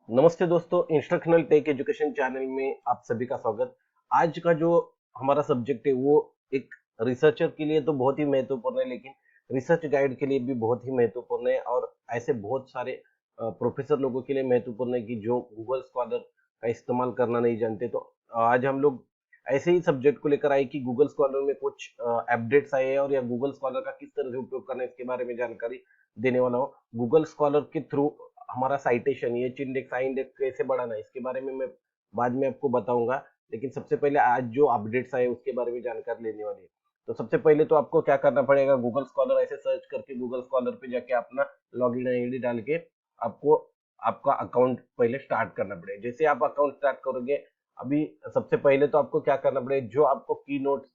नमस्ते दोस्तों, instructional take education channel में आप सभी का स्वागत। आज का जो हमारा सब्जेक्ट है वो एक रिसर्चर के लिए तो बहुत ही महत्वपूर्ण है, लेकिन रिसर्च गाइड के लिए भी बहुत ही महत्वपूर्ण है और ऐसे बहुत सारे प्रोफेसर लोगों के लिए महत्वपूर्ण है कि जो गूगल स्कॉलर का इस्तेमाल करना नहीं जानते। तो आज हम लोग ऐसे ही सब्जेक्ट को लेकर आए कि गूगल स्कॉलर में कुछ अपडेट्स आए हैं और या गूगल स्कॉलर का किस तरह से उपयोग करना है इसके बारे में जानकारी देने वाला हूँ। गूगल स्कॉलर के थ्रू हमारा साइटेशन, ये इंडेक्स आई इंडेक्स कैसे बढ़ाना है इसके बारे में मैं बाद में आपको बताऊंगा। लेकिन सबसे पहले आज जो अपडेट्स आए उसके बारे में जानकारी लेने वाली है। तो सबसे पहले तो आपको क्या करना पड़ेगा, गूगल स्कॉलर ऐसे सर्च करके गूगल स्कॉलर पे जाके अपना लॉगिन आईडी डाल के आपको आपका अकाउंट पहले स्टार्ट करना पड़ेगा। जैसे आप अकाउंट स्टार्ट करोगे, अभी सबसे पहले तो आपको क्या करना पड़ेगा, जो आपको की नोट्स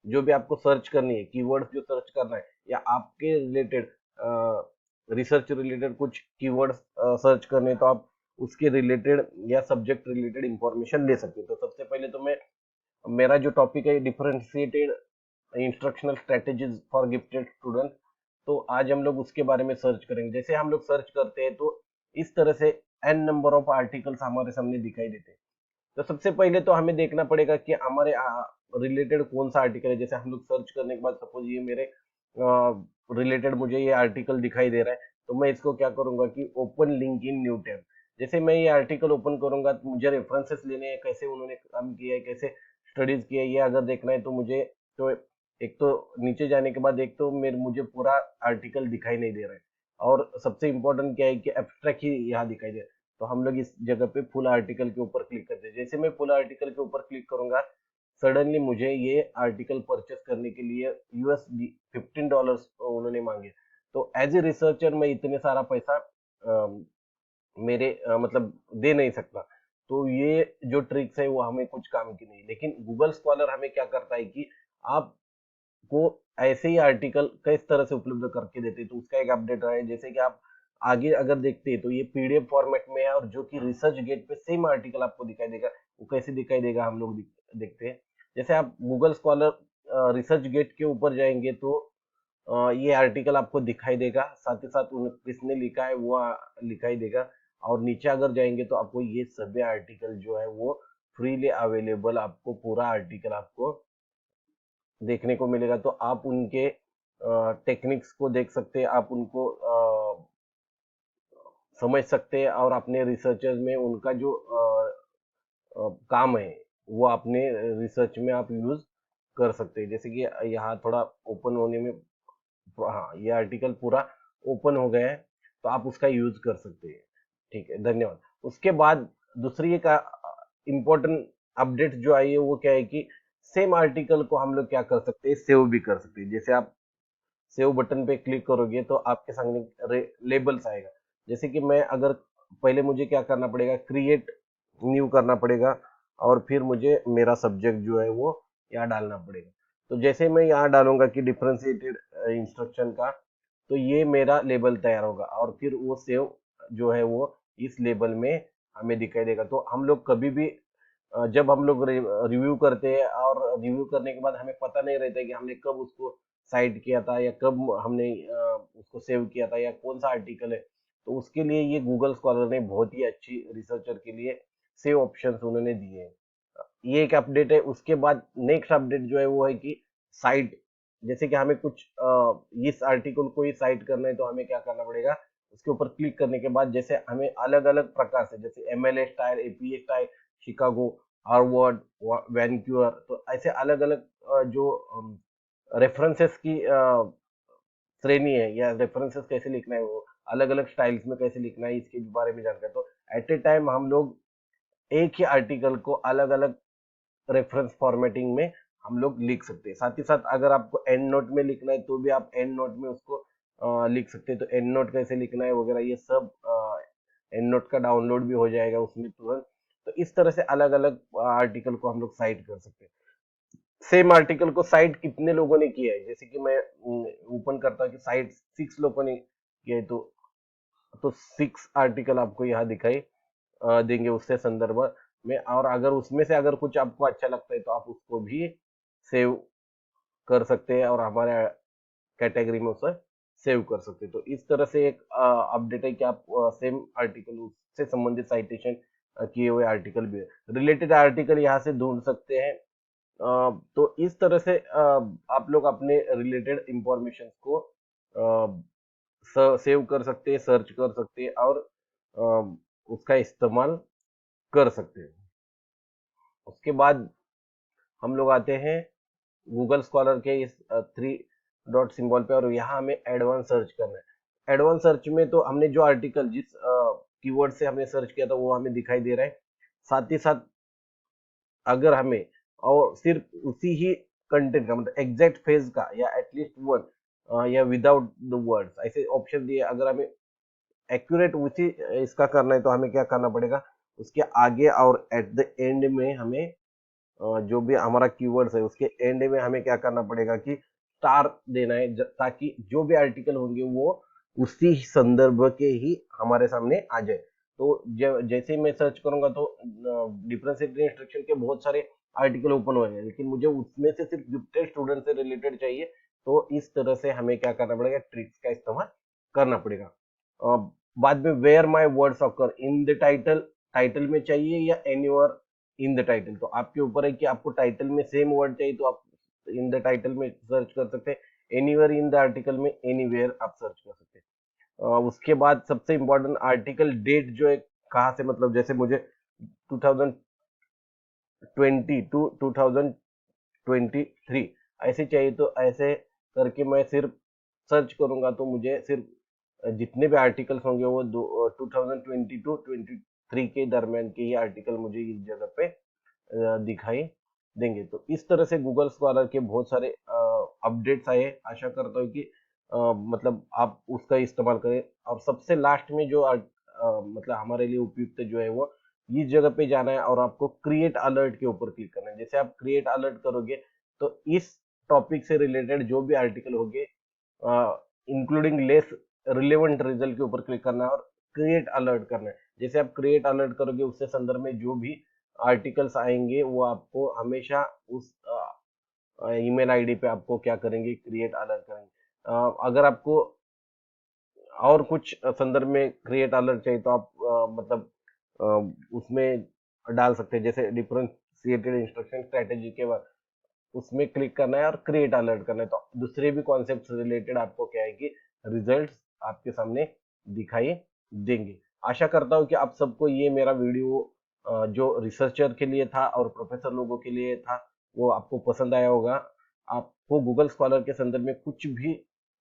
जो भी आपको सर्च करनी है, कीवर्ड्स जो सर्च करना है या आपके रिलेटेड रिसर्च रिलेटेड कुछ कीवर्ड्स सर्च करने, तो आप उसके रिलेटेड या सब्जेक्ट रिलेटेड इंफॉर्मेशन ले सकते हो। तो सबसे पहले तो मैं मेरा जो टॉपिक है differentiated instructional strategies for gifted student, तो आज हम लोग उसके बारे में सर्च करेंगे। जैसे हम लोग सर्च करते हैं तो इस तरह से एन नंबर ऑफ आर्टिकल्स हमारे सामने दिखाई देते हैं। तो सबसे पहले तो हमें देखना पड़ेगा कि हमारे रिलेटेड कौन सा आर्टिकल है। जैसे हम लोग सर्च करने के बाद सपोज ये मेरे रिलेटेड मुझे ये आर्टिकल दिखाई दे रहा है, तो मैं इसको क्या करूंगा कि open link in new tab. जैसे मैं ये आर्टिकल ओपन करूंगा तो मुझे रेफरेंसेस लेने हैं, कैसे उन्होंने काम किया है, कैसे स्टडीज किया है, ये अगर देखना है तो मुझे तो एक तो नीचे जाने के बाद एक तो मेरे मुझे पूरा आर्टिकल दिखाई नहीं दे रहा है, और सबसे इम्पोर्टेंट क्या है कि एब्स्ट्रैक्ट ही यहाँ दिखाई दे रहा है। तो हम लोग इस जगह पे फुल आर्टिकल के ऊपर क्लिक करते हैं। जैसे मैं फुल आर्टिकल के ऊपर क्लिक करूंगा, सडनली मुझे ये आर्टिकल परचेस करने के लिए यूएसडी $15 उन्होंने मांगे। तो एज ए रिसर्चर मैं इतने सारा पैसा मेरे मतलब दे नहीं सकता। तो ये जो ट्रिक्स है वो हमें कुछ काम की नहीं, लेकिन गूगल स्कॉलर हमें क्या करता है कि आपको ऐसे ही आर्टिकल किस तरह से उपलब्ध करके देते हैं। तो उसका एक अपडेट रहा है, जैसे कि आप आगे अगर देखते हैं तो ये पीडीएफ फॉर्मेट में है, और जो कि रिसर्च गेट पे सेम आर्टिकल आपको दिखाई देगा। वो कैसे दिखाई देगा हम लोग देखते हैं। जैसे आप गूगल स्कॉलर रिसर्च गेट के ऊपर जाएंगे तो ये आर्टिकल आपको दिखाई देगा, साथ ही साथ किसने लिखा है वो दिखाई देगा। और नीचे अगर जाएंगे तो आपको ये सभी आर्टिकल जो है वो फ्रीली अवेलेबल, आपको पूरा आर्टिकल आपको देखने को मिलेगा। तो आप उनके टेक्निक्स को देख सकते हैं, आप उनको समझ सकते हैं, और अपने रिसर्चर्स में उनका जो काम है वो अपने रिसर्च में आप यूज कर सकते हैं। जैसे कि यहाँ थोड़ा ओपन होने में, हाँ ये आर्टिकल पूरा ओपन हो गया है, तो आप उसका यूज कर सकते हैं। ठीक है, धन्यवाद। उसके बाद दूसरी एक इम्पोर्टेंट अपडेट जो आई है वो क्या है कि सेम आर्टिकल को हम लोग क्या कर सकते हैं, सेव भी कर सकते हैं। जैसे आप सेव बटन पे क्लिक करोगे तो आपके सामने लेबल्स आएगा। जैसे कि मैं अगर पहले मुझे क्या करना पड़ेगा, क्रिएट न्यू करना पड़ेगा, और फिर मुझे मेरा सब्जेक्ट जो है वो यहाँ डालना पड़ेगा। तो जैसे मैं यहाँ डालूंगा कि डिफरेंशिएटेड इंस्ट्रक्शन का, तो ये मेरा लेबल तैयार होगा, और फिर वो सेव जो है वो इस लेबल में हमें दिखाई देगा। तो हम लोग कभी भी जब हम लोग रिव्यू करते हैं, और रिव्यू करने के बाद हमें पता नहीं रहता है कि हमने कब उसको साइट किया था, या कब हमने उसको सेव किया था, या कौन सा आर्टिकल है। तो उसके लिए ये गूगल स्कॉलर ने बहुत ही अच्छी रिसर्चर के लिए सेव ऑप्शंस उन्होंने दिए हैं। ये एक अपडेट है। उसके बाद नेक्स्ट अपडेट जो है वो है कि साइट, जैसे कि हमें कुछ इस आर्टिकल को ही साइट करना है, तो हमें क्या करना पड़ेगा, उसके ऊपर क्लिक करने के बाद जैसे हमें अलग अलग प्रकार से, जैसे MLA style, APA style, Chicago, Harvard, Vancouver, तो ऐसे अलग अलग जो रेफरेंसेस की श्रेणी है, या रेफरेंसेस कैसे लिखना है, वो अलग अलग स्टाइल्स में कैसे लिखना है, इसके बारे में जानकारी। तो एट ए टाइम हम लोग एक ही आर्टिकल को अलग अलग रेफरेंस फॉर्मेटिंग में हम लोग लिख सकते हैं। साथ ही साथ अगर आपको एंड नोट में लिखना है तो भी आप एंड नोट में उसको लिख सकते हैं। तो एंड नोट कैसे लिखना है वगैरह ये सब एंड नोट का डाउनलोड भी हो जाएगा उसमें तुरंत। तो इस तरह से अलग अलग आर्टिकल को हम लोग साइट कर सकते हैं। सेम आर्टिकल को साइट कितने लोगों ने किया है, जैसे कि मैं ओपन करता हूँ कि साइट 6 लोगों ने किया है, तो 6 आर्टिकल आपको यहाँ दिखाई देंगे उससे संदर्भ में। और अगर उसमें से अगर कुछ आपको अच्छा लगता है तो आप उसको भी सेव कर सकते हैं और हमारे कैटेगरी में उसे सेव कर सकते हैं। तो इस तरह से एक अपडेट है कि आप सेम आर्टिकल उससे संबंधित साइटेशन किए हुए आर्टिकल भी रिलेटेड आर्टिकल यहाँ से ढूंढ सकते हैं। तो इस तरह से आप लोग अपने रिलेटेड इंफॉर्मेशन को सेव कर सकते हैं, सर्च कर सकते हैं और उसका इस्तेमाल कर सकते हैं। उसके बाद हम लोग आते हैं गूगल स्कॉलर के इस 3 डॉट सिंबल पे और यहाँ हमें एडवांस सर्च करना है। एडवांस सर्च में तो हमने जो आर्टिकल जिस कीवर्ड से हमने सर्च किया था वो हमें दिखाई दे रहा है। साथ ही साथ अगर हमें और सिर्फ उसी ही कंटेंट का मतलब एग्जैक्ट फेज का या एटलीस्ट वन या विदाउट द वर्ड्स ऐसे ऑप्शन दिए, अगर हमें एक्यूरेट उसी इसका करना है तो हमें क्या करना पड़ेगा, उसके आगे और एट द एंड में हमें जो भी हमारा कीवर्ड्स है उसके एंड में हमें क्या करना पड़ेगा कि स्टार देना है, ताकि जो भी आर्टिकल होंगे वो उसी संदर्भ के ही हमारे सामने आ जाए। तो जैसे ही मैं सर्च करूंगा तो डिफरेंशिएटेड इंस्ट्रक्शन के बहुत सारे आर्टिकल ओपन होंगे, लेकिन मुझे उसमें से सिर्फ गिफ्टेड स्टूडेंट से रिलेटेड चाहिए। तो इस तरह से हमें क्या करना पड़ेगा, ट्रिक्स का इस्तेमाल करना पड़ेगा। बाद में where my words occur in the title, title में चाहिए या एनीवेयर इन द टाइटल, तो आपके ऊपर है कि आपको टाइटल में सेम वर्ड चाहिए तो आप इन द टाइटल में सर्च कर सकते हैं, एनीवेयर इन द आर्टिकल में एनीवेयर आप सर्च कर सकते हैं। उसके बाद सबसे इंपॉर्टेंट आर्टिकल डेट जो है कहाँ से, मतलब जैसे मुझे 2020 टू 2023 ऐसे चाहिए तो ऐसे करके मैं सिर्फ सर्च करूंगा तो मुझे सिर्फ जितने भी आर्टिकल्स होंगे वो 2020 टू 23 के दरमियान के ही आर्टिकल मुझे इस जगह पे दिखाई देंगे। तो इस तरह से गूगल स्कॉलर के बहुत सारे अपडेट्स आए। आशा करता हूँ कि मतलब आप उसका इस्तेमाल करें। और सबसे लास्ट में जो मतलब हमारे लिए उपयुक्त जो है वो इस जगह पे जाना है और आपको क्रिएट अलर्ट के ऊपर क्लिक करना है। जैसे आप क्रिएट अलर्ट करोगे तो इस टॉपिक से रिलेटेड जो भी आर्टिकल होंगे इंक्लूडिंग लेस रिलेवेंट रिजल्ट के ऊपर क्लिक करना है और क्रिएट अलर्ट करना है। जैसे आप क्रिएट अलर्ट करोगे उससे संदर्भ में जो भी आर्टिकल्स आएंगे वो आपको हमेशा उस ईमेल आईडी पे आपको क्या करेंगे, क्रिएट अलर्ट करेंगे। अगर आपको और कुछ संदर्भ में क्रिएट अलर्ट चाहिए तो आप मतलब उसमें डाल सकते हैं, जैसे डिफरेंशिएटेड इंस्ट्रक्शन स्ट्रेटेजी के बाद उसमें क्लिक करना है और क्रिएट अलर्ट करना है। तो दूसरे भी कॉन्सेप्ट से रिलेटेड आपको क्या है कि रिजल्ट्स आपके सामने दिखाई देंगे। आशा करता हूँ कि आप सबको ये मेरा वीडियो जो रिसर्चर के लिए था और प्रोफेसर लोगों के लिए था वो आपको पसंद आया होगा। आपको गूगल स्कॉलर के संदर्भ में कुछ भी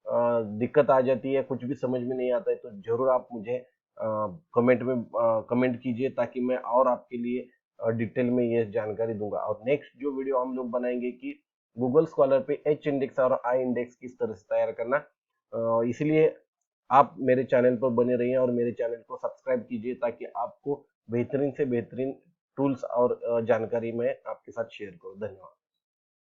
दिक्कत आ जाती है, कुछ भी समझ में नहीं आता है तो जरूर आप मुझे कमेंट में कमेंट कीजिए ताकि मैं और आपके लिए डिटेल में ये जानकारी दूंगा। और नेक्स्ट जो वीडियो हम लोग बनाएंगे कि गूगल स्कॉलर पे एच इंडेक्स और आई इंडेक्स किस तरह से तैयार करना, इसलिए आप मेरे चैनल पर बने रहिए और मेरे चैनल को सब्सक्राइब कीजिए ताकि आपको बेहतरीन से बेहतरीन टूल्स और जानकारी मैं आपके साथ शेयर करूं। धन्यवाद।